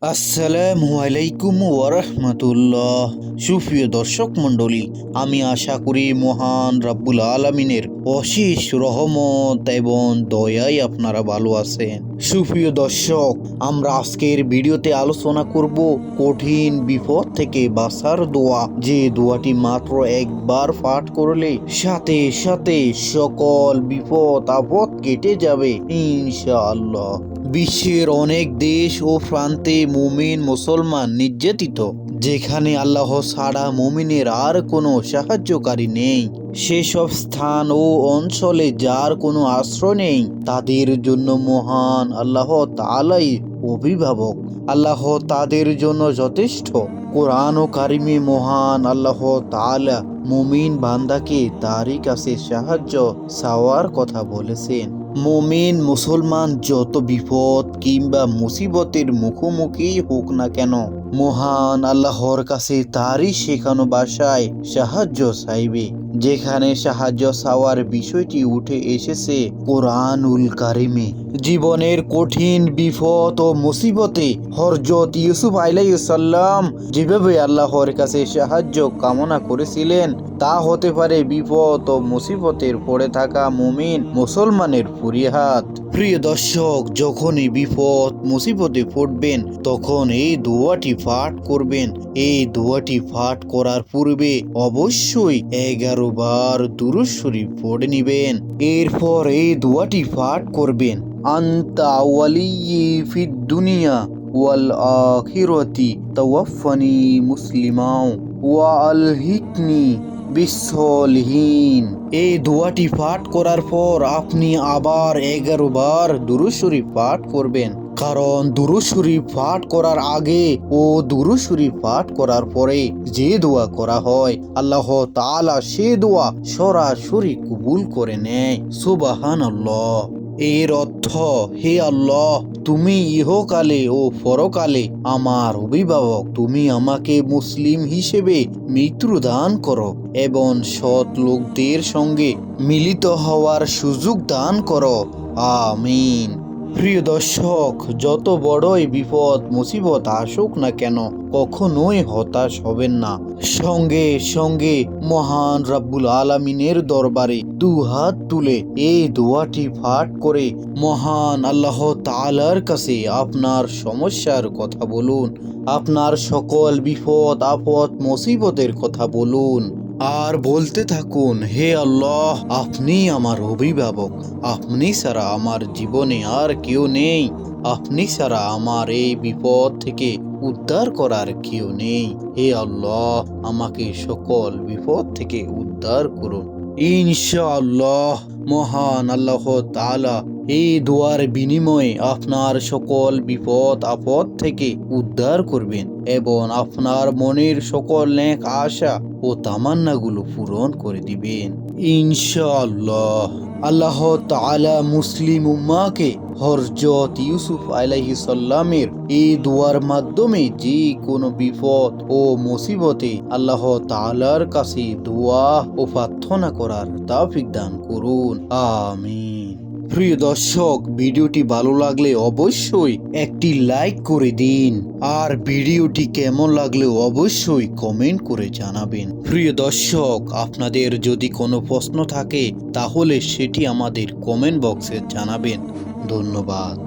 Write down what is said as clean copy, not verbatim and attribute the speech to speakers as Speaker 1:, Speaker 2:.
Speaker 1: আসসালামু আলাইকুম ওয়ারহমাতুল্লাহ। সুপ্রিয় দর্শক মণ্ডলী, আমি আশা করি মহান রাব্বুল আলামিনের অশেষ রহমত এবং দয়ায় আপনারা ভালো আছেন। সুপ্রিয় দর্শক, আমরা আজকের ভিডিওতে আলোচনা করব কঠিন বিপদ থেকে বাঁচার দোয়া, যে দোয়াটি মাত্র একবার পাঠ করলে সাথে সাথে সকল বিপদ আপদ কেটে যাবে ইনশাআল্লাহ। বিশ্বের অনেক দেশ ও প্রান্তে মুমিন মুসলমান নির্যাতিত, যেখানে আল্লাহ ছাড়া মুমিনের আর কোনো সাহায্যকারী নেই। সেসব স্থান ও অঞ্চলে যার কোনো আশ্রয় নেই, তাদের জন্য মহান আল্লাহ তাআলাই অভিভাবক। আল্লাহ তাদের জন্য যথেষ্ট। কোরআন ও কারিমে মহান আল্লাহ তাআলা মুমিন বান্দাকে তারই কাছে সাহায্য চাওয়ার কথা বলেছেন। মুমিন মুসলমান যত বিপদ কিংবা মুসিবতের মুখোমুখি হোক না কেন, মহান আল্লাহর কাছে তারই শেখানো ভাষায় সাহায্য চাইবে। যেখানে সাহায্য চাওয়ার বিষয়টি উঠে এসেছে কোরআনুল কারিমে। জীবনের কঠিন বিপদ ও মুসিবতে হযরত ইউসুফ আলাইহিস সালাম যেভাবে আল্লাহর কাছে সাহায্য কামনা করেছিলেন, তা হতে পারে বিপদ ও মুসিবতের পড়ে থাকা মুমিন মুসলমানের ফরিয়াদ। প্রিয় দর্শক, যখনই বিপদ মুসিবতে পড়বেন তখন এই দোয়াটি পাঠ করবেন। এই দোয়াটি পাঠ করার পূর্বে অবশ্যই 11 বার দুরূদ শরীফ পড়ে নিবেন। এরপর এই দোয়াটি পাঠ করবেন। আনতা ওয়ালিয়্যি ফিদ দুনিয়া ওয়াল আখিরাতি তাওয়াফানি মুসলিমাও ওয়া আলহিকনি বিসলিহিন। এই দোয়াটি পাঠ করার পর আপনি আবার 11 বার দুরূদ শরীফ পাঠ করবেন। কারণ দুরূদ শরীফ পাঠ করার আগে ও দুরূদ শরীফ পাঠ করার পরে যে দোয়া করা হয়, আল্লাহ তাআলা সে দোয়া সরাসরি কবুল করে নেয়। সুবহানাল্লাহ। এর অর্থ, হে আল্লাহ, তুমি ইহকালে ও পরকালে আমার অভিভাবক। তুমি আমাকে মুসলিম হিসেবে মৃত্যু দান করো এবং সৎ লোকদের সঙ্গে মিলিত হওয়ার সুযোগ দান করো। আমিন। প্রিয় দর্শক, যত বড়ই বিপদ মুসিবত আসুক না কেন, কখনোই হতাশ হবেন না। সঙ্গে সঙ্গে মহান রাব্বুল আলামিনের দরবারে দুহাত তুলে এই দোয়াটি পাঠ করে মহান আল্লাহ তাআলার কাছে আপনার সমস্যার কথা বলুন, আপনার সকল বিপদ আপদ মুসিবতের কথা বলুন আর বলতে থাকুন, হে আল্লাহ, আপনি আমার অভিভাবক। আপনি ছাড়া আমার জীবনে আর কেউ নেই। আপনি ছাড়া আমার এই বিপদ থেকে উদ্ধার করার কেউ নেই। হে আল্লাহ, আমাকে সকল বিপদ থেকে উদ্ধার করুন। ইনশাআল্লাহ মহান আল্লাহ তাআলা এই দোয়ার বিনিময়ে আপনার সকল বিপদ আপদ থেকে উদ্ধার করবেন এবং আপনার মনের সকল নেক আশা ও তামান্নাগুলো পূরণ করে দিবেন ইনশাআল্লাহ। আল্লাহ তাআলা মুসলিম উম্মাহকে হযরত ইউসুফ আলাইহিস সালামের এই দোয়ার মাধ্যমে যে কোনো বিপদ ও মুসিবতে আল্লাহ তাআলার কাছে দোয়া ও প্রার্থনা করার তৌফিক দান করুন। আমিন। প্রিয় দর্শক, ভিডিওটি ভালো লাগলে অবশ্যই একটি লাইক করে দিন আর ভিডিওটি কেমন লাগলেও অবশ্যই কমেন্ট করে জানাবেন। প্রিয় দর্শক, আপনাদের যদি কোনো প্রশ্ন থাকে তাহলে সেটি আমাদের কমেন্ট বক্সে জানাবেন। ধন্যবাদ।